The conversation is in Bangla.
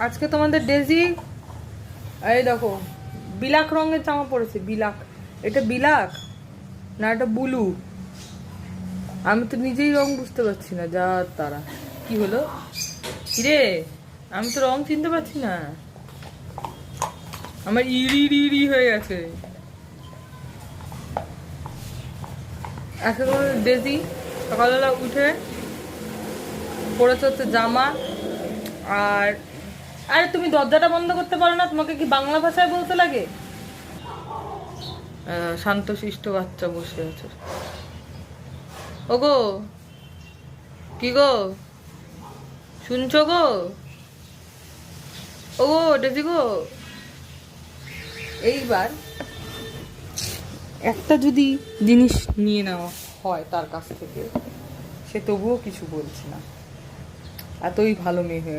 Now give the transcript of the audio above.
আজকে তোমাদের ডেজি এই দেখো বিলাক রঙের জামা পরেছে। বিলাক, এটা বিলাক না এটা বুলু? আমি তো নিজেই রং বুঝতে পারছি না। যা তারা কি হলো কিরে, আমি তো রং চিনতে পারছি না। আমার ইরি ইরি হয়ে গেছে। এখন ডেজি সকালবেলা উঠে পরেছে হচ্ছে জামা। আর আরে তুমি দরজাটা বন্ধ করতে পারো না? তোমাকে কি বাংলা ভাষায় বলতে লাগে? শান্তশিষ্ট বাচ্চা বসে আছে। ওগো, কি গো, শুনছো গো? ওগো ডেজি গো, এইবার একটা যদি জিনিস নিয়ে নেওয়া হয় তার কাছ থেকে, সে তবুও কিছু বলছে না। এতই ভালো মেয়ে হয়ে